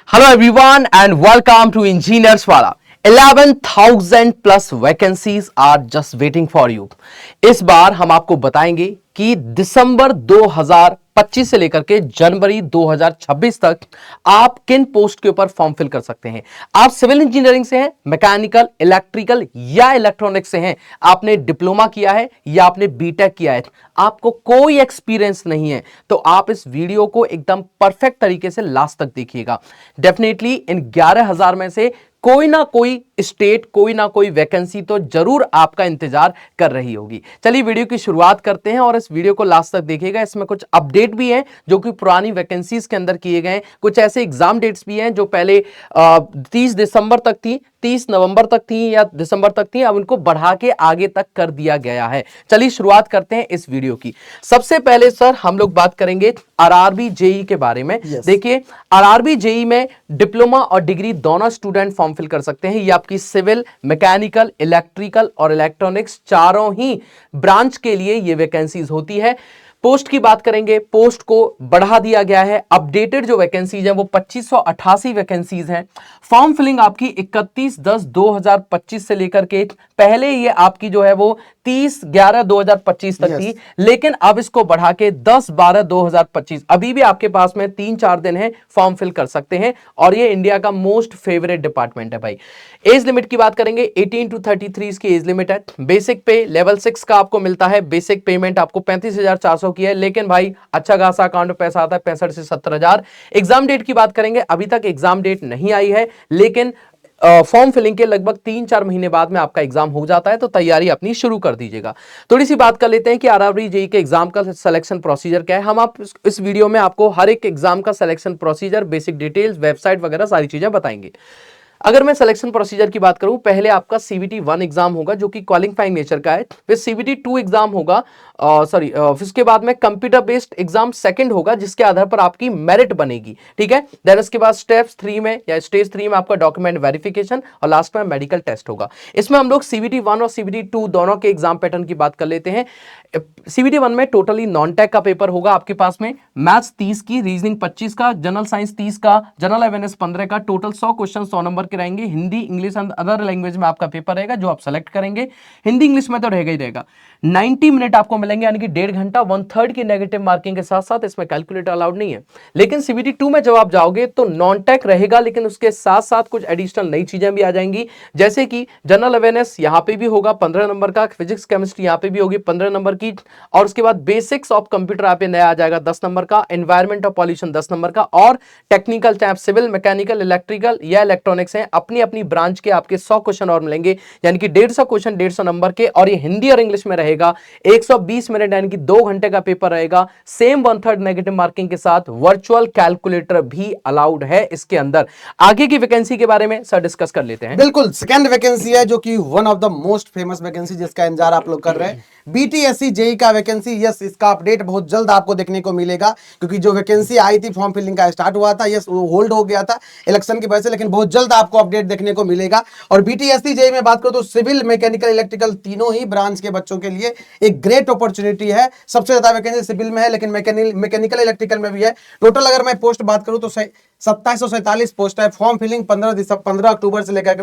Hello everyone and welcome to Engineers Wala. 11,000 plus vacancies are just waiting for you. इस बार हम आपको बताएंगे कि दिसंबर 2025 से लेकर के जनवरी 2026 तक आप किन पोस्ट के ऊपर फॉर्म फिल कर सकते हैं। आप सिविल इंजीनियरिंग से हैं, मैकेनिकल, इलेक्ट्रिकल या इलेक्ट्रॉनिक्स से हैं, आपने डिप्लोमा किया है या आपने बीटेक किया है, आपको कोई एक्सपीरियंस नहीं है, तो आप इस वीडियो को एकदम परफेक्ट तरीके से लास्ट तक देखिएगा। डेफिनेटली इन 11,000 में से कोई ना कोई स्टेट, कोई ना कोई वैकेंसी तो जरूर आपका इंतजार कर रही होगी। चलिए वीडियो की शुरुआत करते हैं और इस वीडियो को लास्ट तक देखिएगा। इसमें कुछ अपडेट भी हैं जो कि पुरानी वैकेंसीज के अंदर किए गए, कुछ ऐसे एग्जाम डेट्स भी हैं जो पहले 30 दिसंबर तक थी, 30 नवंबर तक थी या दिसंबर तक थी, अब उनको बढ़ा के आगे तक कर दिया गया है। चलिए शुरुआत करते हैं इस वीडियो की। सबसे पहले सर हम लोग बात करेंगे आरआरबी जेई के बारे में। देखिए आरआरबी जेई में डिप्लोमा और डिग्री दोनों स्टूडेंट फॉर्म फिल कर सकते हैं। ये आपकी सिविल, मैकेनिकल, इलेक्ट्रिकल और इलेक्ट्रॉनिक्स चारों ही ब्रांच के लिए ये वैकेंसीज होती है। पोस्ट की बात करेंगे, पोस्ट को बढ़ा दिया गया है। अपडेटेड जो वैकेंसीज हैं वो 2588 वैकेंसीज हैं। फॉर्म फिलिंग आपकी 31/10/2025 से लेकर के पहले ये आपकी जो है वो 30/11/2025 तक थी, लेकिन अब इसको बढ़ा के 10/12/2025, अभी भी आपके पास में 3-4 दिन है, फॉर्म फिल कर सकते हैं। और ये इंडिया का मोस्ट फेवरेट डिपार्टमेंट है भाई। एज लिमिट की बात करेंगे, 18 to 33 की एज लिमिट है। बेसिक पे लेवल 6 का आपको मिलता है। बेसिक पेमेंट आपको 35,400 की है, लेकिन भाई अच्छा खासा अकाउंट में पैसा आता है, 65 से 70,000। एग्जाम डेट की बात करेंगे, अभी तक एग्जाम डेट नहीं आई है, लेकिन फॉर्म फिलिंग के लगभग 3-4 महीने बाद में आपका एग्जाम हो जाता है, तो तैयारी अपनी शुरू कर दीजिएगा। थोड़ी सी बात कर लेते हैं कि आरआरबी जेई के एग्जाम का सिलेक्शन प्रोसीजर क्या है। हम आप इस वीडियो में आपको हर एक एग्जाम का selection procedure, basic details, website वगैरह सारी चीजें बताएंगे। अगर मैं सिलेक्शन प्रोसीजर की बात करूं, पहले आपका सीबीटी 1 एग्जाम होगा जो कि क्वालिफाइंग नेचर का है। फिर सीबीटी 2 एग्जाम होगा, उसके बाद में कंप्यूटर बेस्ड एग्जाम सेकंड होगा जिसके आधार पर आपकी मेरिट बनेगी, ठीक है। देन उसके बाद स्टेप्स 3 में या स्टेज 3 में आपका डॉक्यूमेंट वेरिफिकेशन और लास्ट में मेडिकल टेस्ट होगा। इसमें हम लोग सीबीटी 1 और सीबीटी 2 दोनों के एग्जाम पैटर्न की बात कर लेते हैं। सीबीटी 1 में टोटली नॉन टेक का पेपर होगा आपके पास में, मैथ्स 30 की, रीजनिंग 25 का, जनरल साइंस 30 का, जनरल अवेयरनेस 15 का, टोटल 100 क्वेश्चन 100 नंबर के रहेंगे। Hindi, English and other language में आपका पेपर रहेगा जो आप सेलेक्ट करेंगे। हिंदी इंग्लिश में तो रहेगा ही रहेगा। 90 मिनट आपको मिलेंगे, यानी कि 1.5 घंटा, 1/3 की नेगेटिव मार्किंग के साथ साथ इसमें कैलकुलेटर अलाउड नहीं है। लेकिन सीबीटी 2 में जब आप जाओगे तो नॉन टेक रहेगा, लेकिन उसके साथ साथ कुछ एडिशनल नई चीजें भी आ जाएंगी, जैसे कि जनरल अवेयरनेस यहां पे भी होगा 15 नंबर का, फिजिक्स केमिस्ट्री यहां पे भी होगी 15 नंबर की, और उसके बाद बेसिक्स ऑफ कंप्यूटर यहाँ पे नया आ जाएगा 10 नंबर का, एनवायरमेंट और पॉल्यूशन 10 नंबर का, और टेक्निकल चाहे सिविल, मैकेनिकल, इलेक्ट्रिकल या इलेक्ट्रॉनिक्स हैं, अपनी अपनी ब्रांच के आपके 100 क्वेश्चन और मिलेंगे, यानी कि 150 क्वेश्चन 150 नंबर के। और ये हिंदी और इंग्लिश में रहेगा। 120 मिनट यानी कि 2 घंटे का पेपर रहेगा, सेम 1/3 नेगेटिव मार्किंग के साथ। वर्चुअल कैलकुलेटर भी अलाउड है इसके अंदर। आगे की वैकेंसी के बारे में सर डिस्कस कर लेते हैं। बिल्कुल, सेकंड वैकेंसी है जो कि one of the most famous vacancy जिसका इंतजार आप लोग कर रहे हैं, बीटीएससी जेई का वैकेंसी। यस, इसका अपडेट बहुत जल्द आपको देखने को मिलेगा, क्योंकि जो वैकेंसी आई थी, फॉर्म फिलिंग का स्टार्ट हुआ था, यस वो होल्ड हो गया था इलेक्शन की वजह से, लेकिन बहुत जल्द आपको अपडेट देखने को मिलेगा। और बीटीएससी जेई में बात करो तो सिविल, मैकेनिकल, इलेक्ट्रिकल तीनों ही ब्रांच के बच्चों के लिए एक ग्रेट अपॉर्चुनिटी है। सबसे ज्यादा वैकेंसी सिविल में है, लेकिन मैकेनिकल, इलेक्ट्रिकल में भी है। टोटल अगर मैं पोस्ट बात करूं तो 2747 पोस्ट है। फॉर्म फिलिंग 15 अक्टूबर से लेकर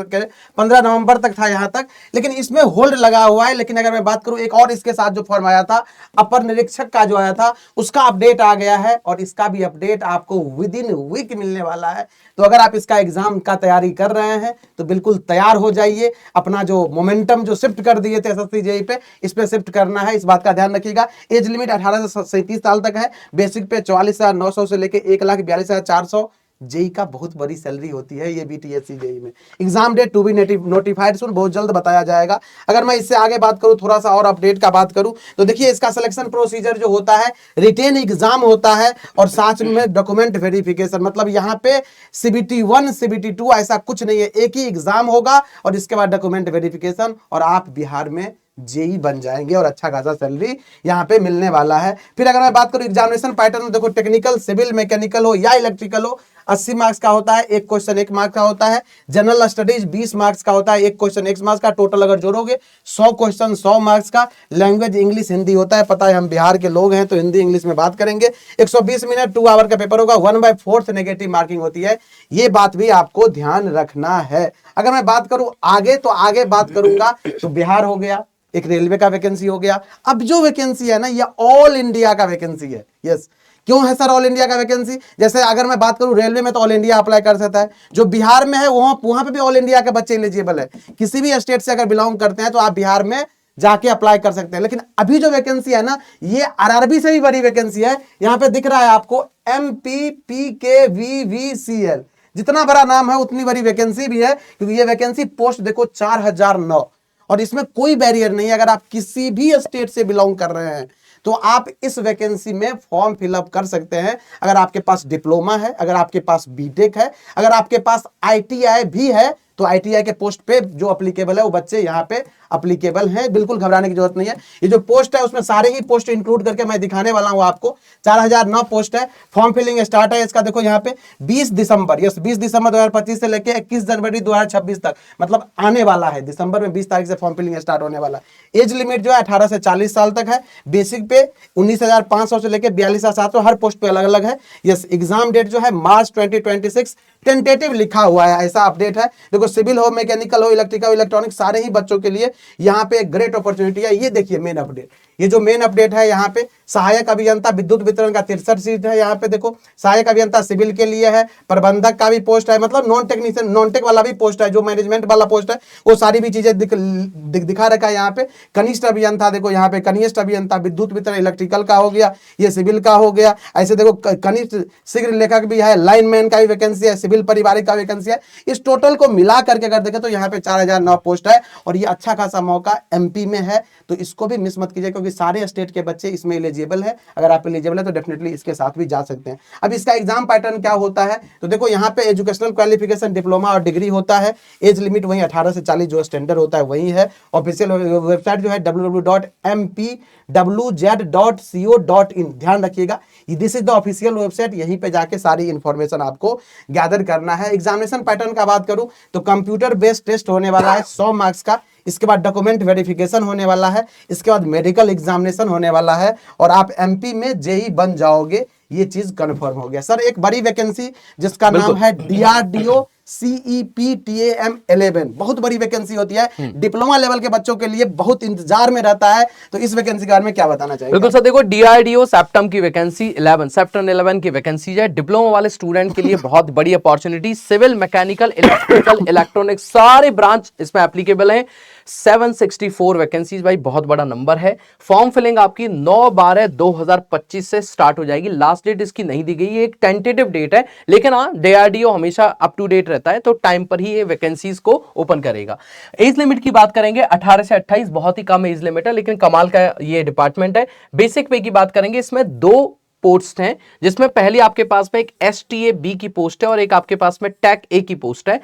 15 नवंबर तक था यहां तक, लेकिन इसमें होल्ड लगा हुआ है। लेकिन अगर मैं बात करूं, एक और इसके साथ जो फॉर्म आया था, अपर निरीक्षक का जो आया था, उसका अपडेट आ गया है, और इसका भी अपडेट आपको विद इन वीक मिलने वाला है। तो अगर आप इसका एग्जाम का तैयारी कर रहे हैं तो बिल्कुल तैयार हो जाइए। अपना जो मोमेंटम जो शिफ्ट कर दिए थे एसएससी जेई पे, इस पे शिफ्ट करना है, इस बात का ध्यान रखिएगा। एज लिमिट 18 से 37 साल तक है। बेसिक पे 44,900 से लेके 1,42,400। जेई का बहुत बड़ी सैलरी होती है ये बीटीएससी जेई में। Exam date to be notified soon, बहुत जल्द बताया जाएगा। अगर मैं इससे आगे बात करूं, थोड़ा सा और अपडेट का बात करूं, तो देखिए इसका सिलेक्शन प्रोसीजर जो होता है, रिटेन एग्जाम होता है और साथ में डॉक्यूमेंट वेरिफिकेशन। मतलब यहाँ पे सीबीटी 1, सीबीटी 2 ऐसा कुछ नहीं है, एक ही एग्जाम होगा और इसके बाद डॉक्यूमेंट वेरिफिकेशन, और आप बिहार में जेई बन जाएंगे और अच्छा खासा सैलरी यहाँ पे मिलने वाला है। फिर अगर मैं बात करूं एग्जामिनेशन पैटर्न, देखो टेक्निकल, सिविल, मैकेनिकल हो या इलेक्ट्रिकल हो, 80 मार्क्स का होता है, एक क्वेश्चन 1 मार्क्स का होता है। जनरल स्टडीज 20 मार्क्स का होता है, एक क्वेश्चन 1 मार्क्स का। टोटल अगर जोड़ोगे 100 क्वेश्चन 100 मार्क्स का। लैंग्वेज इंग्लिश हिंदी होता है, पता है हम बिहार के लोग हैं तो हिंदी इंग्लिश में बात करेंगे। 120 मिनट 2 आवर का पेपर होगा, 1/4 नेगेटिव मार्किंग होती है, ये बात भी आपको ध्यान रखना है। अगर मैं बात करूं आगे, तो आगे बात करूंगा तो बिहार हो गया, एक रेलवे का वैकेंसी हो गया। अब जो वैकेंसी है ना, ये ऑल इंडिया का वैकेंसी है। यस, क्यों है सर ऑल इंडिया का वैकेंसी? जैसे अगर मैं बात करूं रेलवे में तो ऑल इंडिया अप्लाई कर सकता है, जो बिहार में है वहां पे भी ऑल इंडिया के बच्चे एलिजिबल है। किसी भी स्टेट से अगर बिलोंग करते हैं तो आप बिहार में जाके अप्लाई कर सकते हैं। लेकिन अभी जो वैकेंसी है ना, ये आरआरबी से भी बड़ी वैकेंसी है। यहां पे दिख रहा है आपको MPPKVVCL, जितना बड़ा नाम है उतनी बड़ी वैकेंसी भी है, क्योंकि ये वैकेंसी पोस्ट देखो 4009, और इसमें कोई बैरियर नहीं है। अगर आप किसी भी स्टेट से बिलोंग कर रहे हैं तो आप इस वैकेंसी में फॉर्म फिलअप कर सकते हैं। अगर आपके पास डिप्लोमा है, अगर आपके पास बीटेक है, अगर आपके पास ITI भी है, तो ITI के पोस्ट पे जो अप्लीकेबल है वो बच्चे यहाँ पे अप्लीकेबल हैं। बिल्कुल घबराने की जरूरत नहीं है। ये जो पोस्ट है उसमें सारे ही पोस्ट इंक्लूड करके मैं दिखाने वाला हूं आपको। 4009 पोस्ट है। फॉर्म फिलिंग स्टार्ट है इसका, देखो यहाँ पे 20 दिसंबर, यस 20 दिसंबर 2025 से लेके 21 जनवरी 2026 तक, मतलब आने वाला है। दिसंबर में 20 तारीख से फॉर्म फिलिंग स्टार्ट होने वाला है। एज लिमिट जो है 18 से 40 साल तक है। बेसिक पे 19,500 से लेकर 42,700, हर पोस्ट पे अलग अलग है। यस, एग्जाम डेट जो है मार्च 2026 टेंटेटिव लिखा हुआ है, ऐसा अपडेट है। देखो सिविल हो, मैकेनिकल हो, इलेक्ट्रिकल, इलेक्ट्रॉनिक, सारे ही बच्चों के लिए यहाँ पे एक ग्रेट अपॉर्चुनिटी है। ये देखिए मेन अपडेट, ये जो मेन अपडेट है यहाँ पे सहायक अभियंता विद्युत वितरण का 63 सीट है। यहाँ पे देखो सहायक अभियंता सिविल के लिए है, प्रबंधक का भी पोस्ट है, मतलब नॉन टेक्नीशियन नॉन टेक वाला भी पोस्ट है, जो मैनेजमेंट वाला पोस्ट है वो सारी भी चीजें दिखा रखा है यहाँ पे। कनिष्ठ अभियंता देखो यहाँ पे कनिष्ठ अभियंता विद्युत वितरण इलेक्ट्रिकल का हो गया, ये सिविल का हो गया। ऐसे देखो कनिष्ठ शीघ्र लेखक भी है, लाइनमैन का भी वैकेंसी है, सिविल पारिवारिक का वैकेंसी है। इस टोटल को मिला करके अगर देखें तो यहाँ पे 4009 पोस्ट है, और ये अच्छा खासा मौका MP में है, तो इसको भी मिस मत कीजिए, क्योंकि सारे स्टेट के बच्चे इसमें एलिजिबल है। अगर आप एलिजिबल है तो डेफिनेटली इसके साथ भी जा सकते हैं। अब इसका एग्जाम पैटर्न क्या होता है, तो देखो यहाँ पे एजुकेशनल क्वालिफिकेशन डिप्लोमा और डिग्री होता है। एज लिमिट वही 18 से 40 जो स्टैंडर्ड होता है वही है। ऑफिशियल वेबसाइट जो है www.mpwz.co.in, ध्यान रखिएगा, this is the official website. यहीं पे जाके सारी इंफॉर्मेशन आपको गैदर करना है। एग्जामिनेशन पैटर्न का बात करूं तो कंप्यूटर बेस्ड टेस्ट होने वाला है 100 मार्क्स का। इसके बाद डॉक्यूमेंट वेरिफिकेशन होने वाला है, इसके बाद मेडिकल एग्जामिनेशन होने वाला है, और आप MP में JEE बन जाओगे, ये चीज कंफर्म हो गया। सर एक बड़ी वैकेंसी जिसका नाम है DRDO CEPTAM 11, बहुत बड़ी वैकेंसी होती है, डिप्लोमा लेवल के बच्चों के लिए बहुत इंतजार में रहता है। तो इस वैकेंसी के बारे में क्या बताना चाहिए? बिल्कुल सर, देखो DRDO सेप्टम की वैकेंसी 11 सेप्टम 11 की वैकेंसी है। डिप्लोमा वाले स्टूडेंट के लिए बहुत बड़ी opportunity. Civil, mechanical, electrical, electronics सारे ब्रांच इसमें एप्लीकेबल हैं। 764 वैकेंसीज, भाई बहुत बड़ा नंबर है। फॉर्म फिलिंग आपकी 9/12/2025 से स्टार्ट हो जाएगी। लास्ट डेट इसकी नहीं दी गई, ये एक टेंटेटिव डेट है, लेकिन हाँ DRDO हमेशा अप टू डेट रहता है, तो टाइम पर ही ये वैकेंसीज को ओपन करेगा। एज लिमिट की बात करेंगे 18 से 28, बहुत ही कम एज लिमिट है, लेकिन कमाल का ये डिपार्टमेंट है। बेसिक पे की बात करेंगे, इसमें 2 पोस्ट हैं, जिसमें पहली आपके पास में एक STA-B की पोस्ट है और एक आपके पास में TAC-A की पोस्ट है।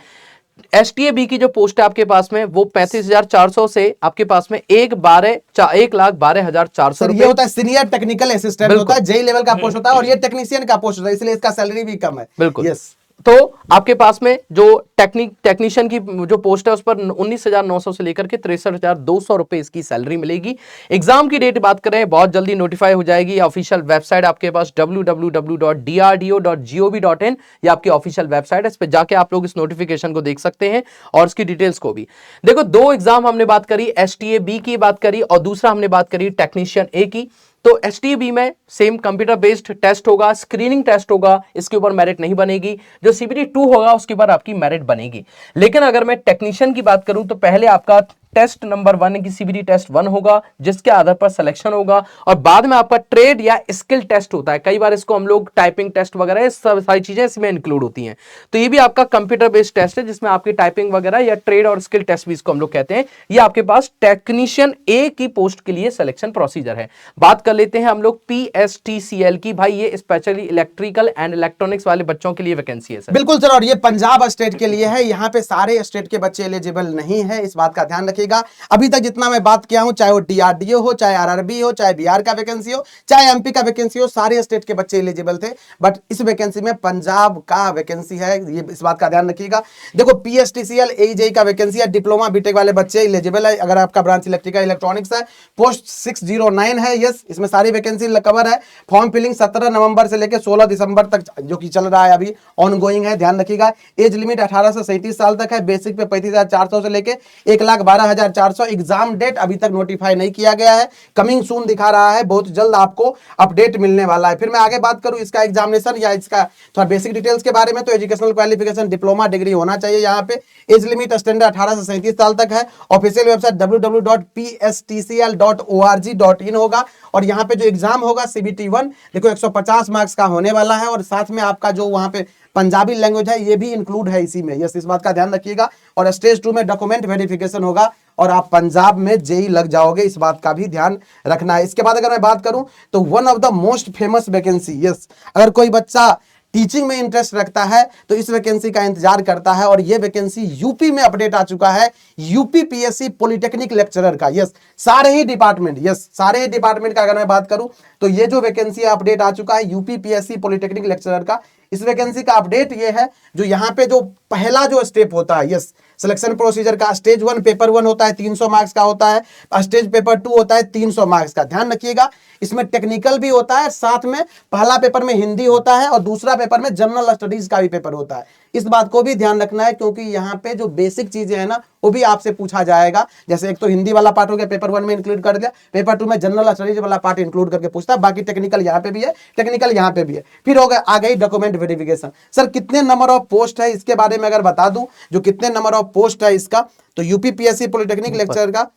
STA-B की जो पोस्ट है आपके पास में वो 35,400 से आपके पास में 1,12,400 ये होता है सीनियर टेक्निकल असिस्टेंट होता है, JEE लेवल का पोस्ट होता है, और ये टेक्नीशियन का पोस्ट होता है, इसलिए इसका सैलरी भी कम है। बिल्कुल। यस, तो आपके पास में जो टेक्नीशियन की जो पोस्ट है उस पर 19,900 से लेकर के 63,200 रुपए इसकी सैलरी मिलेगी। एग्जाम की डेट बात करें, बहुत जल्दी नोटिफाई हो जाएगी। ऑफिशियल वेबसाइट आपके पास www.drdo.gov.in, ये आपकी ऑफिशियल वेबसाइट है, इस पर जाके आप लोग इस नोटिफिकेशन को देख सकते हैं और इसकी डिटेल्स को भी। देखो 2 एग्जाम हमने बात करी, STA-B की बात करी और दूसरा हमने बात करी टेक्नीशियन A की। तो STA-B में सेम कंप्यूटर बेस्ड टेस्ट होगा, स्क्रीनिंग टेस्ट होगा, इसके ऊपर मेरिट नहीं बनेगी। जो CBT 2 होगा उसके ऊपर आपकी मेरिट बनेगी। लेकिन अगर मैं टेक्नीशियन की बात करूं तो पहले आपका टेस्ट नंबर 1 की CBT टेस्ट 1 होगा, जिसके आधार पर सिलेक्शन होगा, और बाद में आपका ट्रेड या स्किल टेस्ट होता है। कई बार इसको हम लोग टाइपिंग टेस्ट वगैरह सब सारी चीजें इसमें इंक्लूड होती हैं। तो ये भी आपका कंप्यूटर बेस्ड टेस्ट है, जिसमें आपकी टाइपिंग वगैरह या ट्रेड और स्किल टेस्ट भी इसको हम लोग कहते हैं। ये आपके पास टेक्नीशियन A की पोस्ट के लिए सिलेक्शन प्रोसीजर है। बात कर लेते हैं हम लोग PSTCL की। भाई ये स्पेशली इलेक्ट्रिकल एंड इलेक्ट्रॉनिक्स वाले बच्चों के लिए वैकेंसी है सर। बिल्कुल सर, और ये पंजाब स्टेट के लिए है, यहाँ पे सारे स्टेट के बच्चे एलिजिबल नहीं है, इस बात का ध्यान रखिए। रखिएगा, अभी तक जितना मैं बात किया हूं, चाहे वो DRDO हो, चाहे RRB हो, चाहे बिहार का वैकेंसी हो, चाहे MP का वैकेंसी हो, सारे स्टेट के बच्चे एलिजिबल थे। बट इस वैकेंसी में पंजाब का वैकेंसी है, ये इस बात का ध्यान रखिएगा। देखो PSTCL AEJ का वैकेंसी है, डिप्लोमा बीटेक वाले बच्चे एलिजिबल है अगर आपका ब्रांच इलेक्ट्रिकल इलेक्ट्रॉनिक्स है। पोस्ट 609 है, यस, इसमें सारी वैकेंसी कवर है। फॉर्म फिलिंग 17 नवंबर से लेकर 16 दिसंबर तक जो कि चल रहा है, अभी ऑन गोइंग है, ध्यान रखिएगा। एज लिमिट 18 से 37 साल तक है। बेसिक पे 35,400 से लेके 1,12,400। एग्जाम डेट अभी तक नोटिफाई नहीं किया गया है, कमिंग सून दिखा रहा है, बहुत जल्द आपको अपडेट मिलने वाला है। फिर मैं आगे बात करूं इसका एग्जामिनेशन या इसका थोड़ा बेसिक डिटेल्स के बारे में, तो एजुकेशनल क्वालिफिकेशन डिप्लोमा डिग्री होना चाहिए यहाँ पे। एज लिमिट स्टैंडर्ड 18 से 37 साल तक है। ऑफिशियल वेबसाइट www.pstcl.org.in होगा। और यहाँ पे जो एग्जाम होगा CBT 1 देखो 150 मार्क्स का होने वाला है, और साथ में आपका जो वहाँ पे पंजाबी लैंग्वेज है ये भी इंक्लूड है इसी में, यस, इस बात का ध्यान रखिएगा। और स्टेज 2 में डॉक्यूमेंट वेरिफिकेशन होगा और आप पंजाब में JEE लग जाओगे, इस बात का भी ध्यान रखना है। इसके बाद अगर मैं बात करूं तो one of the most famous vacancy, yes, अगर कोई बच्चा टीचिंग में इंटरेस्ट रखता है तो इस वैकेंसी का इंतजार करता है, और ये वैकेंसी यूपी में अपडेट आ चुका है, यूपी PSC पॉलिटेक्निक लेक्चरर का, यस, सारे ही डिपार्टमेंट, यस, सारे ही डिपार्टमेंट का अगर मैं बात करूं तो ये जो वैकेंसी अपडेट आ चुका है यूपी PSC पॉलिटेक्निक लेक्चरर का। इस वैकेंसी का अपडेट ये है, जो यहाँ पे जो पहला जो स्टेप होता है, यस, सिलेक्शन प्रोसीजर का, स्टेज 1 पेपर 1 होता है 300 मार्क्स का होता है, स्टेज पेपर 2 होता है 300 मार्क्स का, ध्यान रखिएगा। इसमें टेक्निकल भी होता है, साथ में पहला पेपर में हिंदी होता है और दूसरा पेपर में जनरल स्टडीज का भी पेपर होता है। इस बात को भी ध्यान रखना है, क्योंकि यहाँ पे जो बेसिक चीजें हैं ना वो भी आपसे पूछा जाएगा। जैसे एक तो हिंदी वाला पार्ट हो गया, पेपर 1 में इंक्लूड कर दिया, पेपर 2 में जनरल स्टडीज वाला पार्ट इंक्लूड करके पूछता है, बाकी टेक्निकल यहाँ पे भी है, टेक्निकल यहाँ पे भी है। फिर हो गया आ गई डॉक्यूमेंट वेरिफिकेशन। सर कितने नंबर ऑफ पोस्ट है, इसके बारे में अगर बता दूं, जो कितने नंबर ऑफ पोस्ट है इसका, तो यूपी PSC पॉलिटेक्निक लेक्चरर का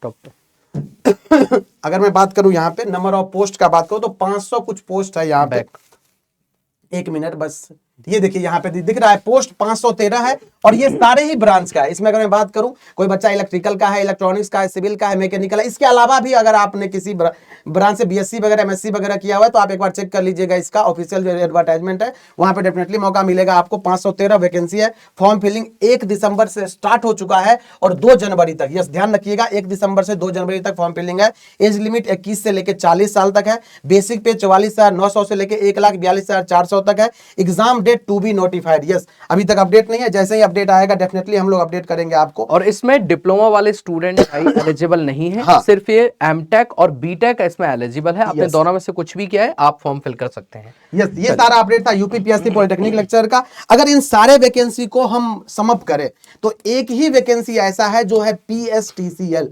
अगर मैं बात करूं यहाँ पे नंबर ऑफ पोस्ट का बात करूं तो 500 कुछ पोस्ट है यहाँ पे। एक मिनट बस, ये देखिए यहाँ पे दिख रहा है पोस्ट 513 है, और ये सारे ही ब्रांच का है। इसमें अगर मैं बात करूं, कोई बच्चा इलेक्ट्रिकल का है, इलेक्ट्रॉनिक्स का है, सिविल का है, मैकेनिकल है, इसके अलावा भी अगर आपने किसी ब्रांच से BSc वगैरह MSc वगैरह किया हुआ है तो आप एक बार चेक कर लीजिएगा, इसका ऑफिशियल जो एडवर्टाइजमेंट है वहां पे डेफिनेटली मौका मिलेगा आपको। 513 वैकेंसी है। फॉर्म फिलिंग 1 दिसंबर से स्टार्ट हो चुका है और 2 जनवरी तक, यस, ध्यान रखिएगा, 1 दिसंबर से 2 जनवरी तक फॉर्म फिलिंग है। एज लिमिट 21 से लेकर 40 साल तक है। बेसिक पे 44,900 से लेकर 1,42,400 तक है। Exam date to be notified, yes, अभी तक अपडेट नहीं है, जैसे ही अपडेट आएगा डेफिनेटली हम लोग अपडेट करेंगे आपको। और इसमें डिप्लोमा वाले स्टूडेंट एलिजिबल नहीं है, हाँ। सिर्फ ये MTech और BTech इसमें एलिजिबल है। आपने दोनों में से कुछ भी किया है आप फॉर्म फिल कर सकते हैं। यस, ये सारा अपडेट था यूपी PSC पॉलिटेक्निक लेक्चर का। अगर इन सारे वैकेंसी को हम समअप करें तो एक ही वैकेंसी ऐसा है जो है PSTCL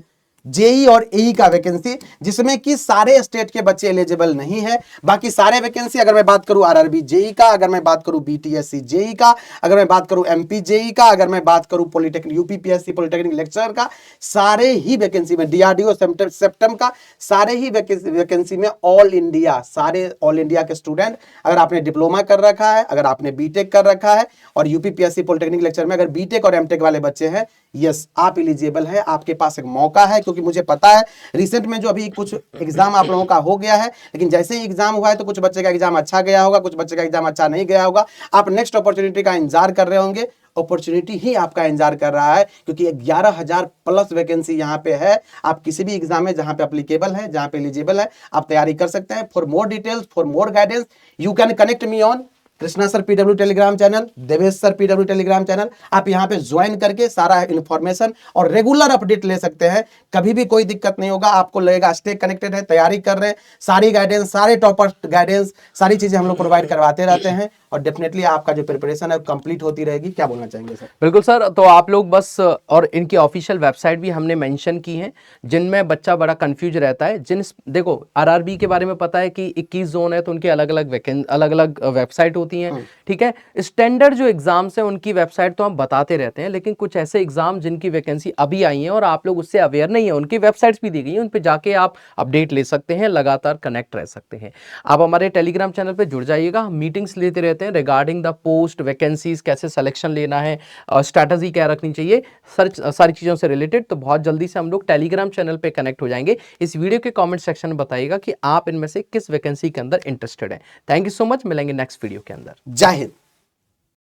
JEE और AE का वैकेंसी, जिसमें कि सारे स्टेट के बच्चे एलिजिबल नहीं है। बाकी सारे वैकेंसी, अगर मैं बात करूं RRB JEE का, अगर मैं बात करूं BTSC JEE का, अगर मैं बात करूं MP JEE का, अगर मैं बात करूं polytechnic UP PSC polytechnic lecturer का, सारे ही वैकेंसी में DRDO सेप्टम का, सारे ही वैकेंसी में ऑल इंडिया, सारे ऑल इंडिया के स्टूडेंट, अगर आपने डिप्लोमा कर रखा है, अगर आपने BTech कर रखा है, और यूपी PSC पॉलिटेक्निक लेक्चर में अगर BTech और MTech वाले बच्चे हैं, यस, आप एलिजिबल है। आपके पास एक मौका है, क्योंकि मुझे पता है रिसेंट में जो अभी कुछ एग्जाम आप लोगों का हो गया है, लेकिन जैसे ही एग्जाम हुआ है तो कुछ बच्चे का एग्जाम अच्छा गया होगा, कुछ बच्चे का एग्जाम अच्छा नहीं गया होगा। आप नेक्स्ट अपॉर्चुनिटी का इंतजार कर रहे होंगे, अपॉर्चुनिटी ही आपका इंतजार कर रहा है, क्योंकि 11,000 प्लस वैकेंसी यहाँ पे है। आप किसी भी एग्जाम में जहां पे एप्लीकेबल है, जहां पे एलिजिबल है, आप तैयारी कर सकते हैं। For more details, for more guidance, you can connect me on Krishna sir PW Telegram channel, Devesh sir PW Telegram channel. आप यहाँ पे ज्वाइन करके सारा इन्फॉर्मेशन और रेगुलर अपडेट ले सकते हैं, कभी भी कोई दिक्कत नहीं होगा। आपको लगेगा स्टे कनेक्टेड है, तैयारी कर रहे हैं, सारी गाइडेंस, सारे टॉपर गाइडेंस, सारी चीजें हम लोग प्रोवाइड करवाते रहते हैं, और डेफिनेटली आपका जो प्रिपरेशन है कंप्लीट होती रहेगी। क्या बोलना चाहेंगे सर? बिल्कुल सर, तो आप लोग बस, और इनकी ऑफिशियल वेबसाइट भी हमने मेंशन की है, जिनमें बच्चा बड़ा कंफ्यूज रहता है। देखो RRB के बारे में पता है कि 21 जोन है, तो उनके अलग अलग वेबसाइट होती हैं, ठीक है। स्टैंडर्ड जो एग्जाम्स हैं उनकी वेबसाइट तो हम बताते रहते हैं, लेकिन कुछ ऐसे एग्जाम जिनकी वैकेंसी अभी आई है और आप लोग उससे अवेयर नहीं है, उनकी वेबसाइट्स भी दी गई हैं, उन पर जाके आप अपडेट ले सकते हैं, लगातार कनेक्ट रह सकते हैं। आप हमारे टेलीग्राम चैनल पर जुड़ जाइएगा, हम मीटिंग्स लेते रहते हैं रिगार्डिंग द पोस्ट वैकेंसीज, कैसे सिलेक्शन लेना है, स्ट्रैटेजी क्या रखनी चाहिए, सारी चीज़ों से रिलेटेड। तो बहुत जल्दी से हम लोग टेलीग्राम चैनल पे कनेक्ट हो जाएंगे। इस वीडियो के कमेंट सेक्शन में बताइएगा कि आप इनमें से किस वैकेंसी के अंदर इंटरेस्टेड हैं। थैंक यू सो मच, मिलेंगे नेक्स्ट वीडियो के अंदर। जय हिंद।